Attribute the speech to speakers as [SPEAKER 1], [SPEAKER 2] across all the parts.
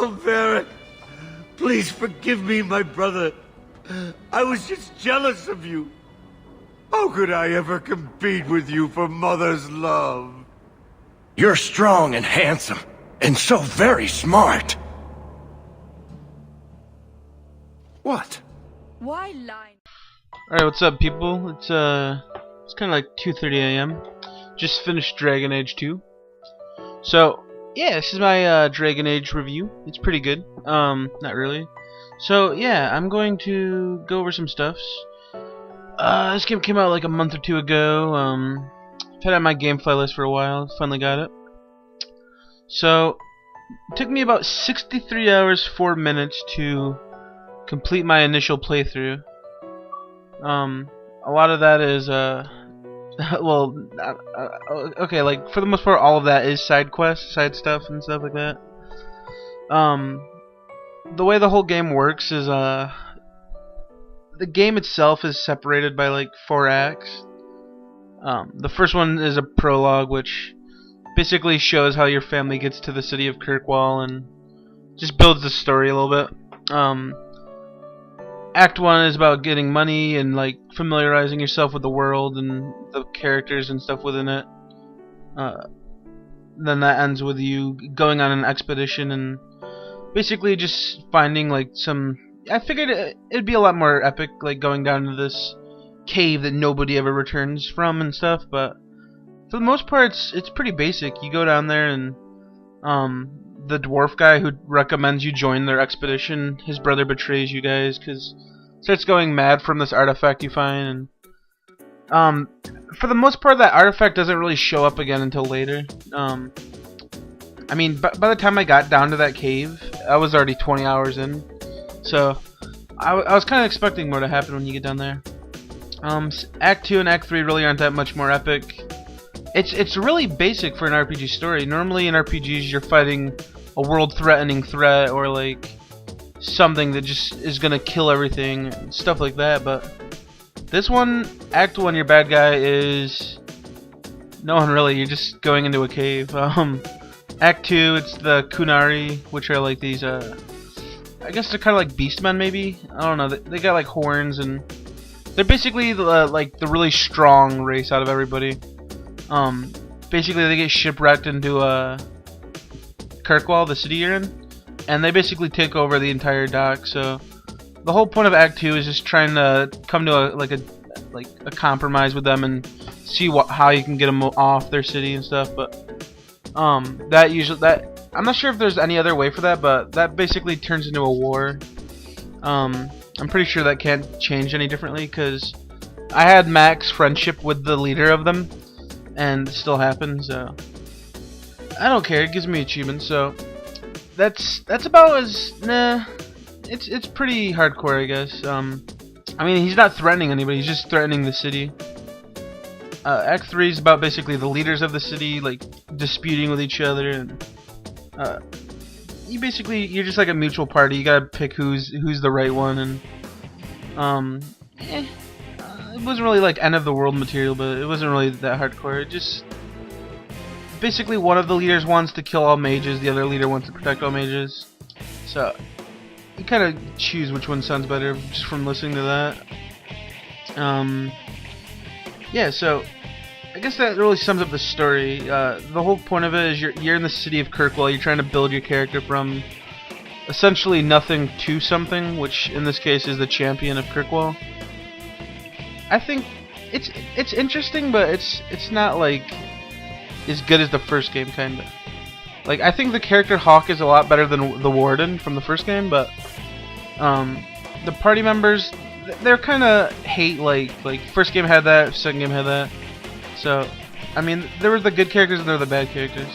[SPEAKER 1] Don't bear it. Please forgive me, my brother. I was just jealous of you. How could I ever compete with you for Mother's love?
[SPEAKER 2] You're strong and handsome, and so very smart. What?
[SPEAKER 3] Why lie?
[SPEAKER 4] Alright, what's up, people? It's kind of like 2:30 a.m. Just finished Dragon Age 2. So, yeah, this is my Dragon Age review. It's pretty good. Not really. So, yeah, I'm going to go over some stuffs. This game came out like a month or two ago. I've had it on my GameFly list for a while. Finally got it. So, it took me about 63 hours, 4 minutes to complete my initial playthrough. A lot of that is, well, okay, like, for the most part, all of that is side quests, side stuff, and stuff like that. The way the whole game works is, the game itself is separated by, like, 4 acts. The first one is a prologue, which basically shows how your family gets to the city of Kirkwall and just builds the story a little bit. Act 1 is about getting money and like familiarizing yourself with the world and the characters and stuff within it. Then that ends with you going on an expedition and basically just finding like some... I figured it'd be a lot more epic, like going down to this cave that nobody ever returns from and stuff, but for the most part it's pretty basic. You go down there and the dwarf guy who recommends you join their expedition, his brother betrays you guys because starts going mad from this artifact you find, and for the most part that artifact doesn't really show up again until later. I mean, by the time I got down to that cave, I was already 20 hours in, so I was kind of expecting more to happen when you get down there. Act 2 and Act 3 really aren't that much more epic. It's really basic for an RPG story. Normally in RPGs you're fighting a world-threatening threat or like something that just is gonna kill everything and stuff like that, but this one, Act 1, your bad guy is no one really. You're just going into a cave. Act 2, it's the Kunari, which are like these I guess they're kind of like beastmen maybe. I don't know. They got like horns and they're basically like the really strong race out of everybody. Basically they get shipwrecked into Kirkwall, the city you're in, and they basically take over the entire dock. So the whole point of Act 2 is just trying to come to a compromise with them and see how you can get them off their city and stuff. But I'm not sure if there's any other way for that, but that basically turns into a war. I'm pretty sure that can't change any differently because I had max friendship with the leader of them, and it still happens. So I don't care. It gives me achievements. So that's about as It's pretty hardcore, I guess. I mean, he's not threatening anybody. He's just threatening the city. Act 3 is about basically the leaders of the city like disputing with each other, and you're just like a mutual party. You gotta pick who's the right one, and it wasn't really like end of the world material, but it wasn't really that hardcore. It just basically one of the leaders wants to kill all mages, the other leader wants to protect all mages. So you kind of choose which one sounds better just from listening to that. Yeah, so I guess that really sums up the story. The whole point of it is you're in the city of Kirkwall. You're trying to build your character from essentially nothing to something, which in this case is the champion of Kirkwall. I think it's interesting, but it's not like as good as the first game, kinda. Like, I think the character Hawk is a lot better than the Warden from the first game, but the party members, they're kind of hate like first game had that, second game had that. So I mean, there were the good characters and there were the bad characters.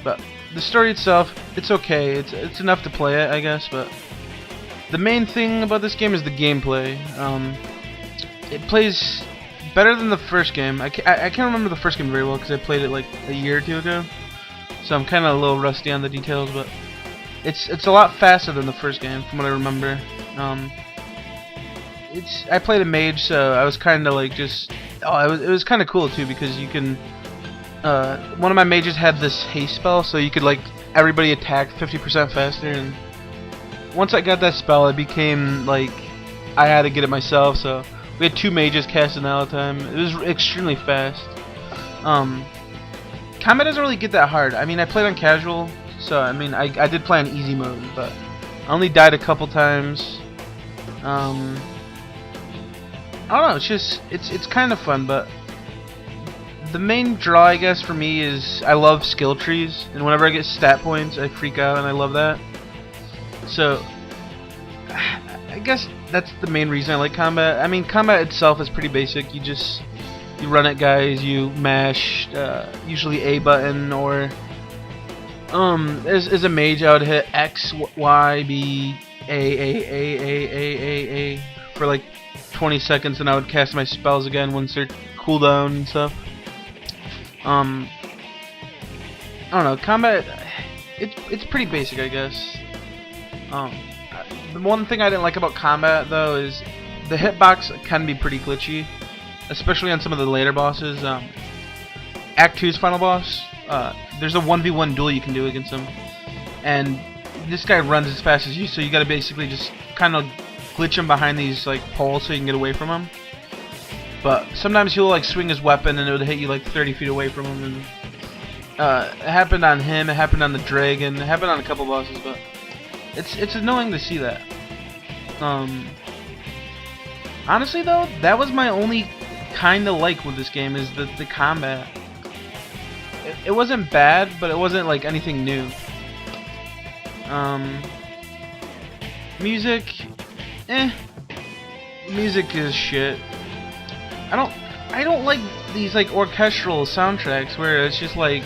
[SPEAKER 4] But the story itself, it's okay. It's enough to play it, I guess. But the main thing about this game is the gameplay. It plays better than the first game. I can't remember the first game very well because I played it like a year or two ago. So I'm kind of a little rusty on the details, but it's a lot faster than the first game from what I remember. I played a mage, so I was kind of like just... it was kind of cool too because you can... one of my mages had this haste spell, so you could like everybody attacked 50% faster, and once I got that spell, it became like I had to get it myself. So we had 2 mages casting all the time. It was extremely fast. Combat doesn't really get that hard. I mean, I played on casual, so I mean, I did play on easy mode, but I only died a couple times. I don't know. It's kind of fun, but the main draw, I guess, for me is I love skill trees, and whenever I get stat points, I freak out, and I love that. So I guess that's the main reason I like combat. I mean, combat itself is pretty basic. You run at guys, you mash usually A button, or as a mage I would hit X, Y, B, A for like 20 seconds, and I would cast my spells again once they're cooldown and stuff. I don't know, combat, it's pretty basic, I guess. The one thing I didn't like about combat though is the hitbox can be pretty glitchy, especially on some of the later bosses. Act 2's final boss, there's a 1v1 duel you can do against him, and this guy runs as fast as you, so you gotta basically just kind of glitch him behind these like poles so you can get away from him. But sometimes he'll like swing his weapon and it would hit you like 30 feet away from him, and it happened on him, it happened on the dragon, it happened on a couple bosses, but it's annoying to see that. Honestly though, that was my only kinda like with this game, is the combat. It wasn't bad, but it wasn't like anything new. Music, music is shit. I don't like these like orchestral soundtracks where it's just like,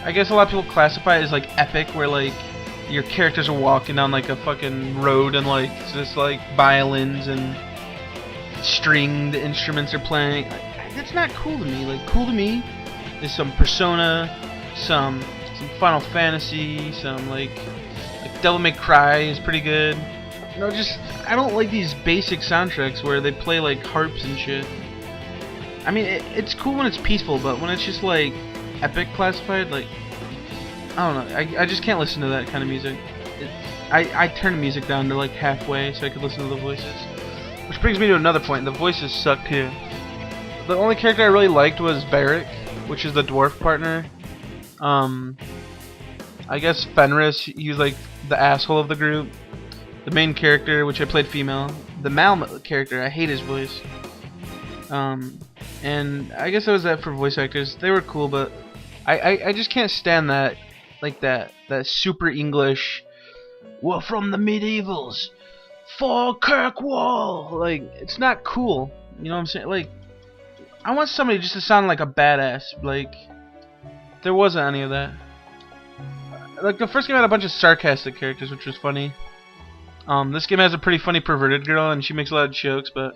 [SPEAKER 4] I guess a lot of people classify it as like epic, where like your characters are walking down like a fucking road and like it's just like violins and stringed instruments are playing. That's not cool to me. Like, cool to me is some Persona, some Final Fantasy, some like Devil May Cry is pretty good. You know, just I don't like these basic soundtracks where they play like harps and shit. I mean, it's cool when it's peaceful, but when it's just like epic classified, like I don't know. I just can't listen to that kind of music. I turn the music down to like halfway so I could listen to the voices. Which brings me to another point. The voices suck too. The only character I really liked was Barrick, which is the dwarf partner. I guess Fenris, he was like the asshole of the group. The main character, which I played female. The male character, I hate his voice. And I guess that was that for voice actors. They were cool, but I just can't stand that, like that super English, we're from the medievals, for Kirkwall. Like, it's not cool. You know what I'm saying? Like, I want somebody just to sound like a badass. Like, there wasn't any of that. Like, the first game had a bunch of sarcastic characters, which was funny. This game has a pretty funny perverted girl, and she makes a lot of jokes, but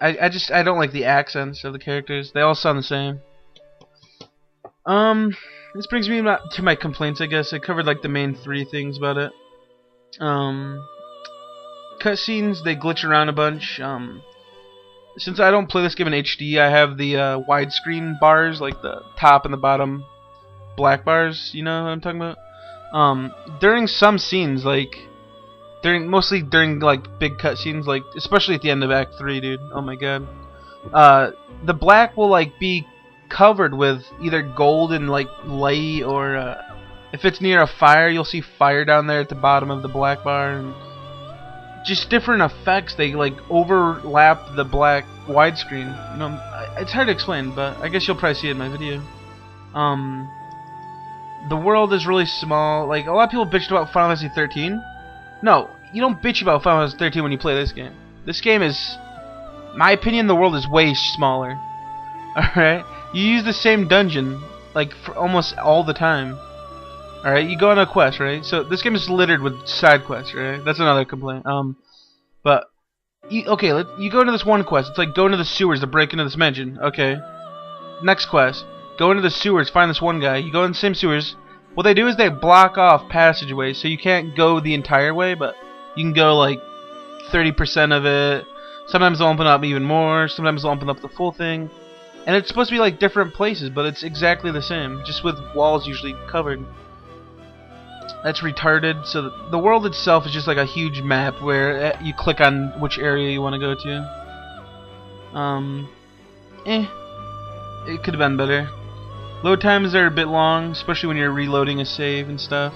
[SPEAKER 4] I don't like the accents of the characters. They all sound the same. This brings me to my complaints, I guess. I covered like the main 3 things about it. Cutscenes, they glitch around a bunch. Since I don't play this game in HD, I have the widescreen bars, like the top and the bottom black bars. You know what I'm talking about? During some scenes, like mostly during like big cutscenes, like especially at the end of Act 3, dude. Oh my god. The black will like be covered with either gold and like light, or if it's near a fire, you'll see fire down there at the bottom of the black bar, and just different effects. They like overlap the black widescreen. You know, it's hard to explain, but I guess you'll probably see it in my video. The world is really small. Like, a lot of people bitched about Final Fantasy 13. No, you don't bitch about Final Fantasy 13 when you play this game. This game is, my opinion, the world is way smaller. Alright? You use the same dungeon, like, for almost all the time. Alright? You go on a quest, right? So, this game is littered with side quests, right? That's another complaint. But, you go into this one quest. It's like, go into the sewers to break into this mansion. Okay. Next quest. Go into the sewers, find this one guy. You go in the same sewers. What they do is they block off passageways, so you can't go the entire way, but you can go like 30% of it. Sometimes they'll open up even more. Sometimes they'll open up the full thing. And it's supposed to be like different places, but it's exactly the same, just with walls usually covered. That's retarded. So the world itself is just like a huge map where you click on which area you want to go to. It could have been better. Load times are a bit long, especially when you're reloading a save and stuff.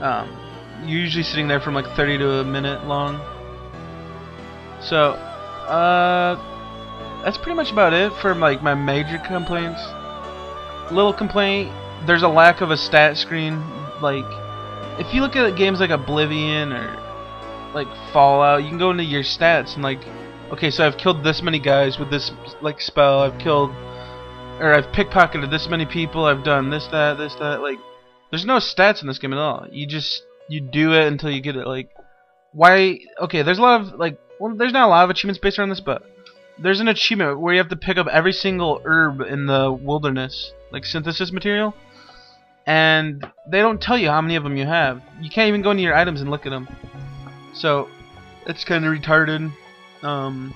[SPEAKER 4] You're usually sitting there from like 30 to a minute long. So, that's pretty much about it for like my major complaints. Little complaint, there's a lack of a stat screen. Like, if you look at games like Oblivion or like Fallout, you can go into your stats and like, okay, so I've killed this many guys with this like spell, I've pickpocketed this many people, I've done this, that, like, there's no stats in this game at all. You do it until you get it. Like, why? Okay, there's a lot of like, well, there's not a lot of achievements based around this, but there's an achievement where you have to pick up every single herb in the wilderness, like synthesis material, and they don't tell you how many of them you have. You can't even go into your items and look at them. So it's kind of retarded. A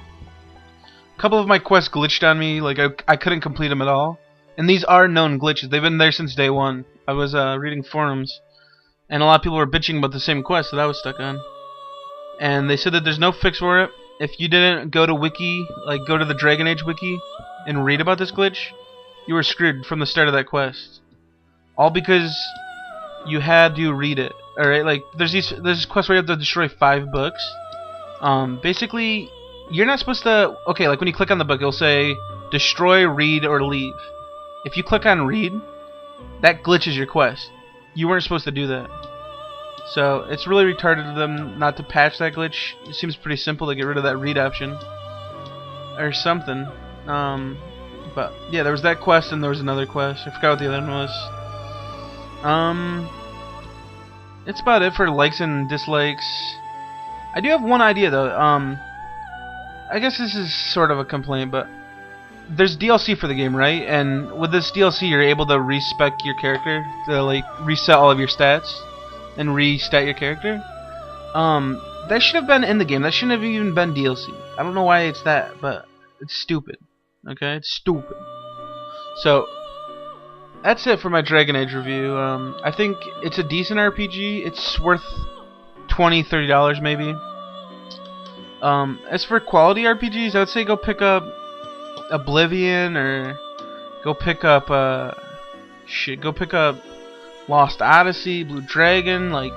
[SPEAKER 4] couple of my quests glitched on me, like I couldn't complete them at all. And these are known glitches. They've been there since day one. I was reading forums, and a lot of people were bitching about the same quest that I was stuck on. And they said that there's no fix for it. If you didn't go to wiki, like go to the Dragon Age wiki and read about this glitch, you were screwed from the start of that quest. All because you had to read it. Alright, like there's this quest where you have to destroy 5 books. Basically, you're not supposed to. Okay, like when you click on the book, it'll say destroy, read, or leave. If you click on read, that glitches your quest. You weren't supposed to do that. So it's really retarded of them not to patch that glitch. It seems pretty simple to get rid of that read option or something. But yeah, there was that quest and there was another quest. I forgot what the other one was. It's about it for likes and dislikes. I do have one idea though. I guess this is sort of a complaint, but there's DLC for the game, right? And with this DLC, you're able to respec your character, to like reset all of your stats and restat your character. That should have been in the game. That shouldn't have even been DLC. I don't know why it's that, but it's stupid. Okay, it's stupid. So that's it for my Dragon Age review. I think it's a decent RPG. It's worth $20-$30 maybe. As for quality RPGs, I would say go pick up Oblivion, or go pick up go pick up Lost Odyssey, Blue Dragon. Like,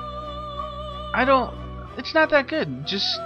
[SPEAKER 4] it's not that good. Just